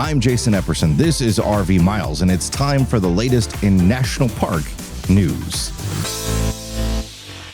I'm Jason Epperson. This is RV Miles, and it's time for the latest in national park news.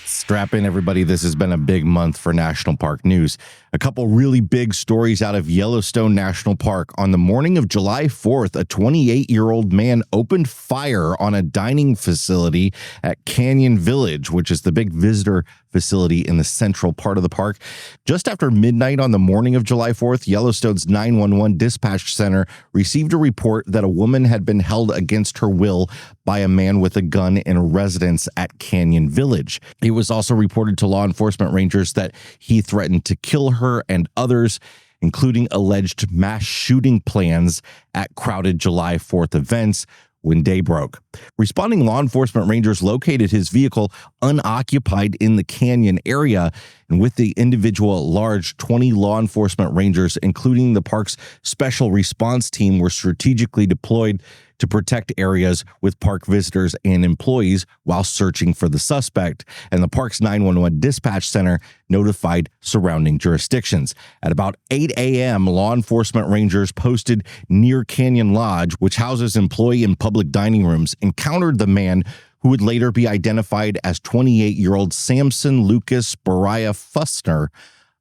Strap in, everybody. This has been a big month for national park news. A couple really big stories out of Yellowstone National Park. On the morning of July 4th, a 28-year-old man opened fire on a dining facility at Canyon Village, which is the big visitor facility in the central part of the park. Just after midnight on the morning of July 4th, Yellowstone's 911 dispatch center received a report that a woman had been held against her will by a man with a gun in a residence at Canyon Village. It was also reported to law enforcement rangers that he threatened to kill her and others, including alleged mass shooting plans at crowded July 4th events when day broke. Responding law enforcement rangers located his vehicle unoccupied in the canyon area, and with the individual at large, 20 law enforcement rangers, including the park's special response team, were strategically deployed to protect areas with park visitors and employees while searching for the suspect, and the park's 911 dispatch center notified surrounding jurisdictions. At about 8 a.m., law enforcement rangers posted near Canyon Lodge, which houses employee and public dining rooms, encountered the man who would later be identified as 28-year-old Samson Lucas Bariah Fussner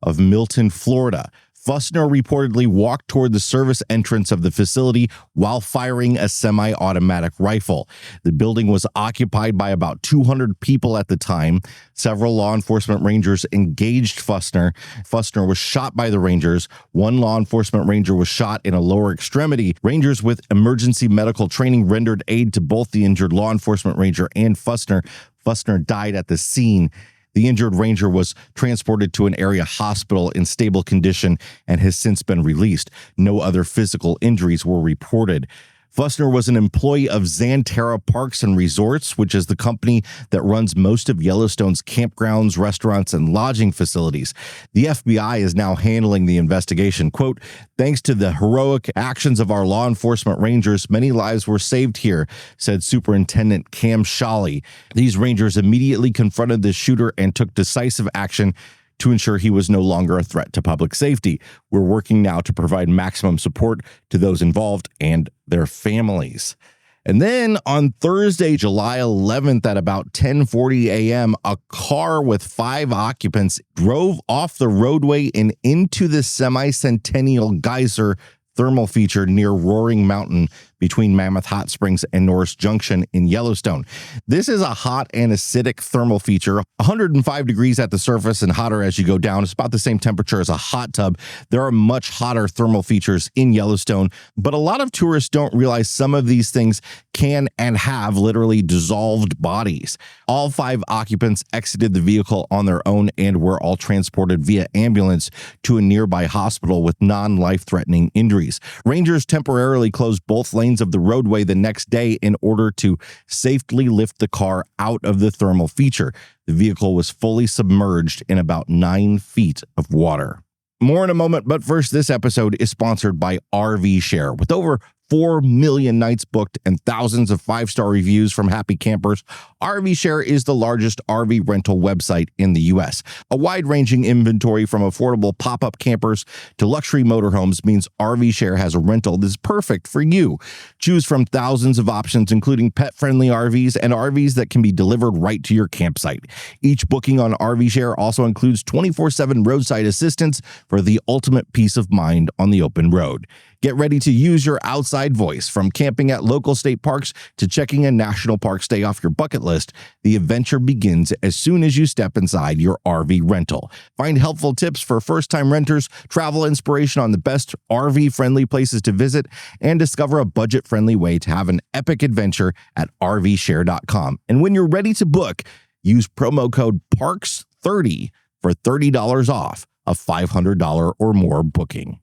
of Milton, Florida. Fussner reportedly walked toward the service entrance of the facility while firing a semi-automatic rifle. The building was occupied by about 200 people at the time. Several law enforcement rangers engaged Fussner. Fussner was shot by the rangers. One law enforcement ranger was shot in a lower extremity. Rangers with emergency medical training rendered aid to both the injured law enforcement ranger and Fussner. Fussner died at the scene. The injured ranger was transported to an area hospital in stable condition and has since been released. No other physical injuries were reported. Fussner was an employee of Xanterra Parks and Resorts, which is the company that runs most of Yellowstone's campgrounds, restaurants, and lodging facilities. The FBI is now handling the investigation. Quote, "Thanks to the heroic actions of our law enforcement rangers, many lives were saved here," said Superintendent Cam Shawley. These rangers immediately confronted the shooter and took decisive action to ensure he was no longer a threat to public safety. We're working now to provide maximum support to those involved and their families. And then on Thursday, July 11th at about 10:40 a.m., a car with 5 occupants drove off the roadway and into the semi-centennial Geyser thermal feature near Roaring Mountain between Mammoth Hot Springs and Norris Junction in Yellowstone. This is a hot and acidic thermal feature, 105 degrees at the surface and hotter as you go down. It's about the same temperature as a hot tub. There are much hotter thermal features in Yellowstone, but a lot of tourists don't realize some of these things can and have literally dissolved bodies. All 5 occupants exited the vehicle on their own and were all transported via ambulance to a nearby hospital with non-life-threatening injuries. Rangers temporarily closed both lanes of the roadway the next day in order to safely lift the car out of the thermal feature. The vehicle was fully submerged in about 9 feet of water. More in a moment, but first, this episode is sponsored by RV Share. With over 4 million nights booked and thousands of 5-star reviews from happy campers, RV Share is the largest RV rental website in the U.S. A wide-ranging inventory from affordable pop-up campers to luxury motorhomes means RV Share has a rental that's perfect for you. Choose from thousands of options, including pet-friendly RVs and RVs that can be delivered right to your campsite. Each booking on RV Share also includes 24/7 roadside assistance for the ultimate peace of mind on the open road. Get ready to use your outside voice. From camping at local state parks to checking a national park stay off your bucket list, the adventure begins as soon as you step inside your RV rental. Find helpful tips for first-time renters, travel inspiration on the best RV-friendly places to visit, and discover a budget-friendly way to have an epic adventure at RVshare.com. And when you're ready to book, use promo code PARKS30 for $30 off a $500 or more booking.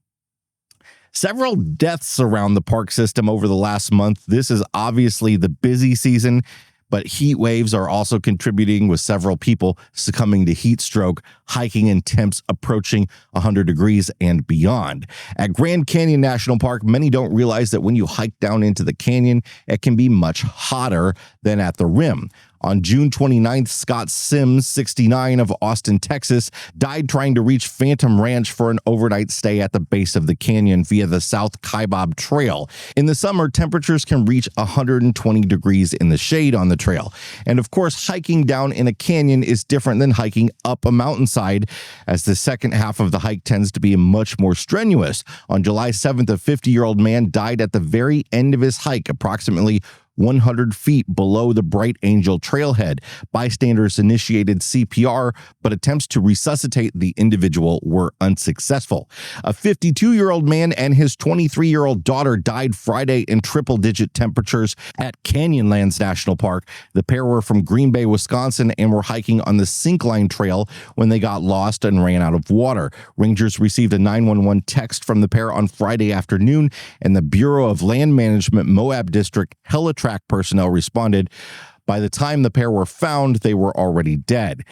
Several deaths around the park system over the last month. This is obviously the busy season, but heat waves are also contributing, with several people succumbing to heat stroke, hiking in temps approaching 100 degrees and beyond. At Grand Canyon National Park, many don't realize that when you hike down into the canyon, it can be much hotter than at the rim. On June 29th, Scott Sims, 69, of Austin, Texas, died trying to reach Phantom Ranch for an overnight stay at the base of the canyon via the South Kaibab Trail. In the summer, temperatures can reach 120 degrees in the shade on the trail. And of course, hiking down in a canyon is different than hiking up a mountainside, as the second half of the hike tends to be much more strenuous. On July 7th, a 50-year-old man died at the very end of his hike, approximately 100 feet below the Bright Angel trailhead. Bystanders initiated CPR, but attempts to resuscitate the individual were unsuccessful. A 52-year-old man and his 23-year-old daughter died Friday in triple-digit temperatures at Canyonlands National Park. The pair were from Green Bay, Wisconsin, and were hiking on the Syncline Trail when they got lost and ran out of water. Rangers received a 911 text from the pair on Friday afternoon, and the Bureau of Land Management Moab District Helitrack personnel responded. By the time the pair were found, they were already dead.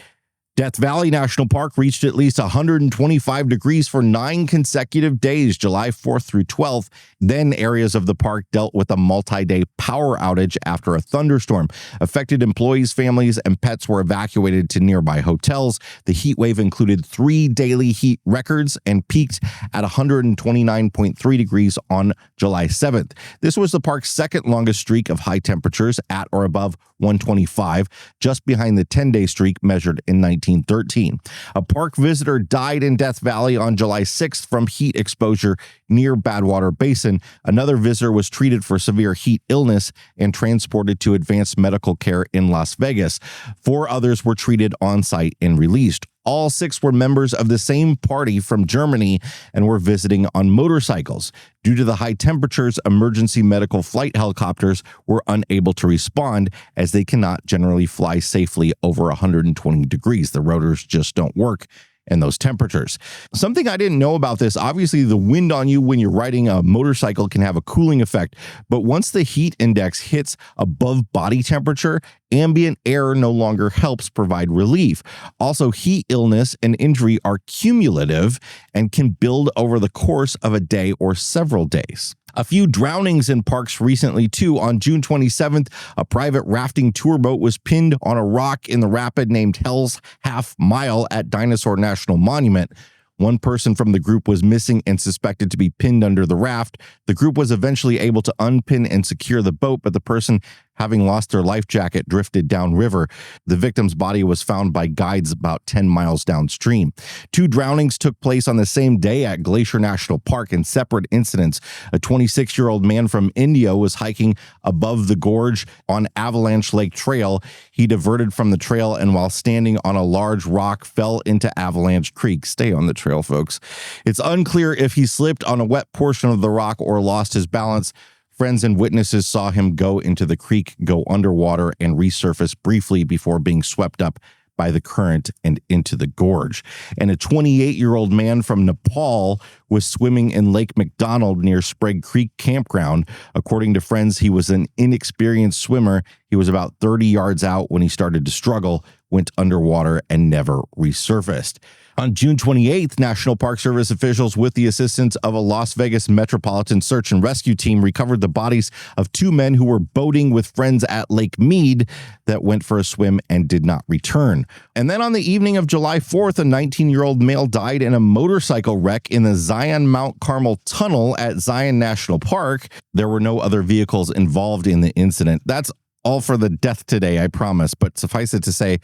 Death Valley National Park reached at least 125 degrees for 9 consecutive days, July 4th through 12th. Then areas of the park dealt with a multi-day power outage after a thunderstorm. Affected employees, families, and pets were evacuated to nearby hotels. The heat wave included 3 daily heat records and peaked at 129.3 degrees on July 7th. This was the park's second longest streak of high temperatures at or above 125, just behind the 10-day streak measured in 1913. A park visitor died in Death Valley on July 6th from heat exposure near Badwater Basin. Another visitor was treated for severe heat illness and transported to advanced medical care in Las Vegas. 4 others were treated on-site and released. All 6 were members of the same party from Germany and were visiting on motorcycles. Due to the high temperatures, emergency medical flight helicopters were unable to respond, as they cannot generally fly safely over 120 degrees. The rotors just don't work in those temperatures. Something I didn't know about this, obviously the wind on you when you're riding a motorcycle can have a cooling effect, but once the heat index hits above body temperature, ambient air no longer helps provide relief. Also, heat illness and injury are cumulative and can build over the course of a day or several days. A few drownings in parks recently, too. On June 27th, a private rafting tour boat was pinned on a rock in the rapid named Hell's Half Mile at Dinosaur National Monument. One person from the group was missing and suspected to be pinned under the raft. The group was eventually able to unpin and secure the boat, but the person, having lost their life jacket, drifted downriver. The victim's body was found by guides about 10 miles downstream. 2 drownings took place on the same day at Geyser National Park in separate incidents. A 26-year-old man from India was hiking above the gorge on Avalanche Lake Trail. He diverted from the trail and, while standing on a large rock, fell into Avalanche Creek. Stay on the trail, folks. It's unclear if he slipped on a wet portion of the rock or lost his balance. Friends and witnesses saw him go into the creek, go underwater, and resurface briefly before being swept up by the current and into the gorge. And a 28-year-old man from Nepal was swimming in Lake McDonald near Sprague Creek Campground. According to friends, he was an inexperienced swimmer. He was about 30 yards out when he started to struggle, went underwater, and never resurfaced. On June 28th, National Park Service officials, with the assistance of a Las Vegas Metropolitan Search and Rescue team, recovered the bodies of 2 men who were boating with friends at Lake Mead that went for a swim and did not return. And then on the evening of July 4th, a 19-year-old male died in a motorcycle wreck in the Zion Mount Carmel Tunnel at Zion National Park. There were no other vehicles involved in the incident. That's all for the death today, I promise, but suffice it to say,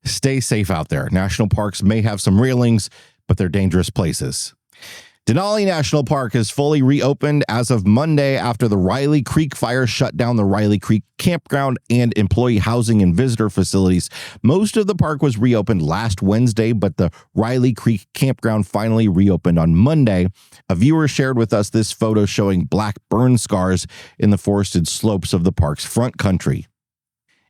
stay safe out there. National parks may have some railings, but they're dangerous places. Denali National Park is fully reopened as of Monday after the Riley Creek fire shut down the Riley Creek Campground and employee housing and visitor facilities. Most of the park was reopened last Wednesday, but the Riley Creek Campground finally reopened on Monday. A viewer shared with us this photo showing black burn scars in the forested slopes of the park's front country.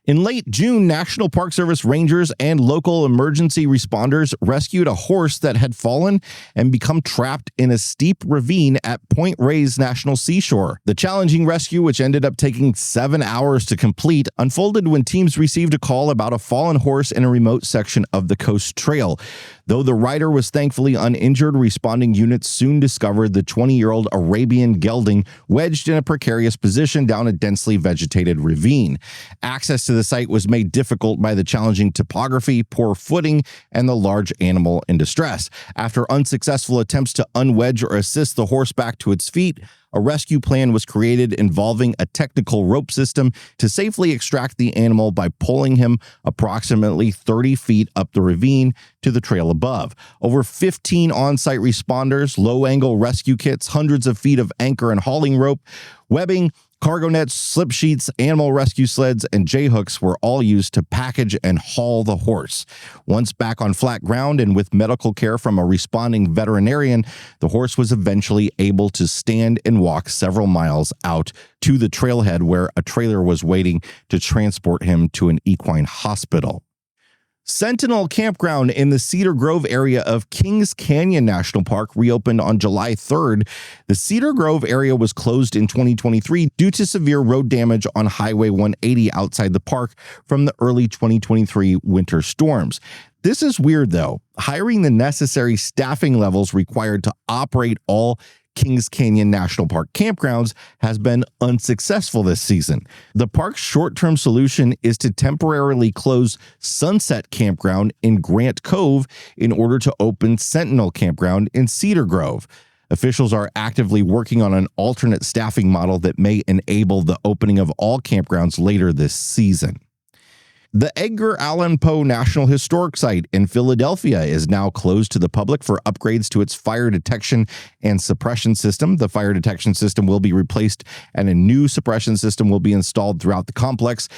In late June, National Park Service rangers and local emergency responders rescued a horse that had fallen and become trapped in a steep ravine at Point Reyes National Seashore. The challenging rescue, which ended up taking 7 hours to complete, unfolded when teams received a call about a fallen horse in a remote section of the Coast Trail. Though the rider was thankfully uninjured, responding units soon discovered the 20-year-old Arabian gelding wedged in a precarious position down a densely vegetated ravine. Access to to the site was made difficult by the challenging topography, poor footing, and the large animal in distress. After unsuccessful attempts to unwedge or assist the horse back to its feet, a rescue plan was created involving a technical rope system to safely extract the animal by pulling him approximately 30 feet up the ravine to the trail above. Over 15 on-site responders, low-angle rescue kits, hundreds of feet of anchor and hauling rope, webbing, cargo nets, slip sheets, animal rescue sleds, and J-hooks were all used to package and haul the horse. Once back on flat ground and with medical care from a responding veterinarian, the horse was eventually able to stand and walk several miles out to the trailhead where a trailer was waiting to transport him to an equine hospital. Sentinel Campground in the Cedar Grove area of Kings Canyon National Park reopened on July 3rd. The Cedar Grove area was closed in 2023 due to severe road damage on Highway 180 outside the park from the early 2023 winter storms. This is weird, though. Hiring the necessary staffing levels required to operate all Kings Canyon National Park campgrounds has been unsuccessful this season. The park's short-term solution is to temporarily close Sunset Campground in Grant Cove in order to open Sentinel Campground in Cedar Grove. Officials are actively working on an alternate staffing model that may enable the opening of all campgrounds later this season. The Edgar Allan Poe National Historic Site in Philadelphia is now closed to the public for upgrades to its fire detection and suppression system. The fire detection system will be replaced and a new suppression system will be installed throughout the complex.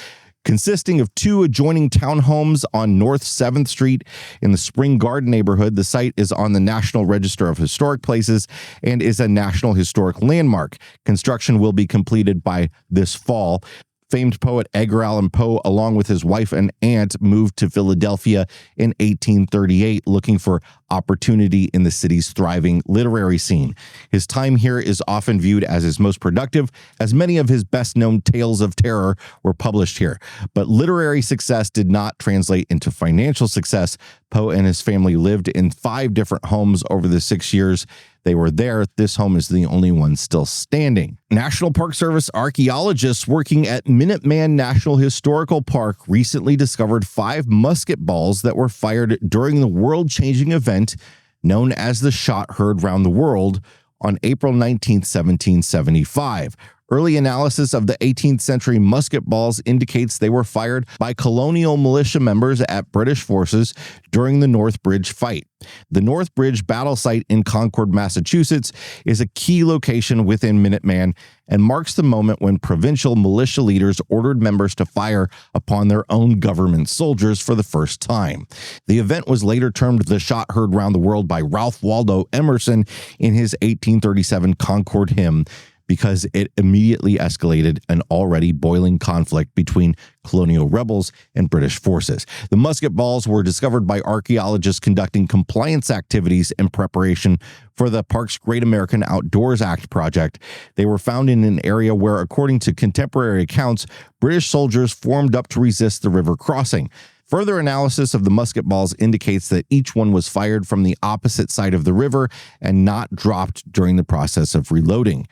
Consisting of two adjoining townhomes on North 7th Street in the Spring Garden neighborhood, the site is on the National Register of Historic Places and is a National Historic Landmark. Construction will be completed by this fall. Famed poet Edgar Allan Poe, along with his wife and aunt, moved to Philadelphia in 1838, looking for opportunity in the city's thriving literary scene. His time here is often viewed as his most productive, as many of his best-known tales of terror were published here. But literary success did not translate into financial success. Poe and his family lived in 5 different homes over the 6 years they were there. This home is the only one still standing. National Park Service archaeologists working at Minuteman National Historical Park recently discovered 5 musket balls that were fired during the world-changing event known as the Shot Heard Round the World on April 19, 1775. Early analysis of the 18th century musket balls indicates they were fired by colonial militia members at British forces during the North Bridge fight. The North Bridge battle site in Concord, Massachusetts, is a key location within Minuteman and marks the moment when provincial militia leaders ordered members to fire upon their own government soldiers for the first time. The event was later termed the Shot Heard Round the World by Ralph Waldo Emerson in his 1837 Concord hymn, because it immediately escalated an already boiling conflict between colonial rebels and British forces. The musket balls were discovered by archaeologists conducting compliance activities in preparation for the park's Great American Outdoors Act project. They were found in an area where, according to contemporary accounts, British soldiers formed up to resist the river crossing. Further analysis of the musket balls indicates that each one was fired from the opposite side of the river and not dropped during the process of reloading.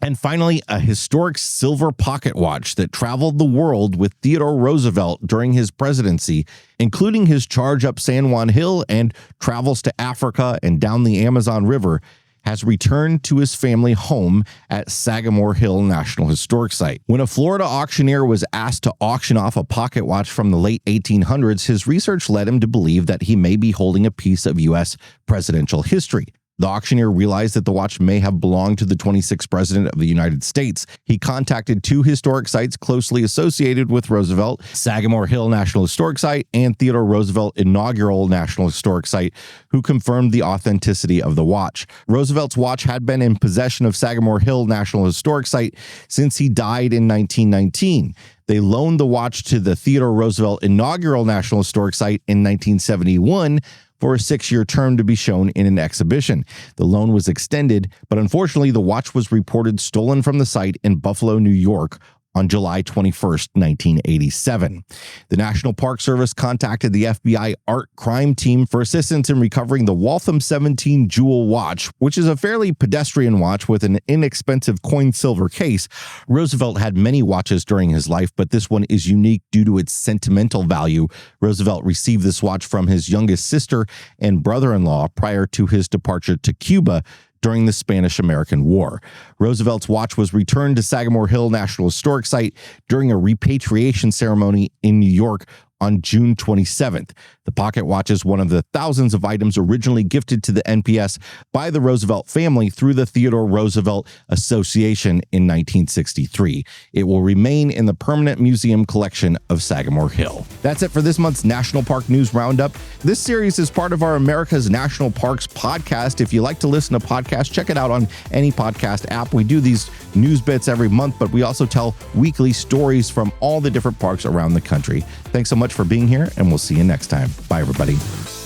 And finally, a historic silver pocket watch that traveled the world with Theodore Roosevelt during his presidency, including his charge up San Juan Hill and travels to Africa and down the Amazon River, has returned to his family home at Sagamore Hill National Historic Site. When a Florida auctioneer was asked to auction off a pocket watch from the late 1800s, his research led him to believe that he may be holding a piece of U.S. presidential history. The auctioneer realized that the watch may have belonged to the 26th president of the United States. He contacted 2 historic sites closely associated with Roosevelt, Sagamore Hill National Historic Site and Theodore Roosevelt Inaugural National Historic Site, who confirmed the authenticity of the watch. Roosevelt's watch had been in possession of Sagamore Hill National Historic Site since he died in 1919. They loaned the watch to the Theodore Roosevelt Inaugural National Historic Site in 1971 for a 6-year term to be shown in an exhibition. The loan was extended, but unfortunately the watch was reported stolen from the site in Buffalo, New York on July 21st, 1987. The National Park Service contacted the FBI art crime team for assistance in recovering the Waltham 17 Jewel watch, which is a fairly pedestrian watch with an inexpensive coin silver case. Roosevelt had many watches during his life, but this one is unique due to its sentimental value. Roosevelt received this watch from his youngest sister and brother-in-law prior to his departure to Cuba during the Spanish-American War. Roosevelt's watch was returned to Sagamore Hill National Historic Site during a repatriation ceremony in New York on June 27th. The pocket watch is one of the thousands of items originally gifted to the NPS by the Roosevelt family through the Theodore Roosevelt Association in 1963. It will remain in the permanent museum collection of Sagamore Hill. That's it for this month's National Park News Roundup. This series is part of our America's National Parks podcast. If you like to listen to podcasts, check it out on any podcast app. We do these news bits every month, but we also tell weekly stories from all the different parks around the country. Thanks so much for being here, and we'll see you next time. Bye, everybody.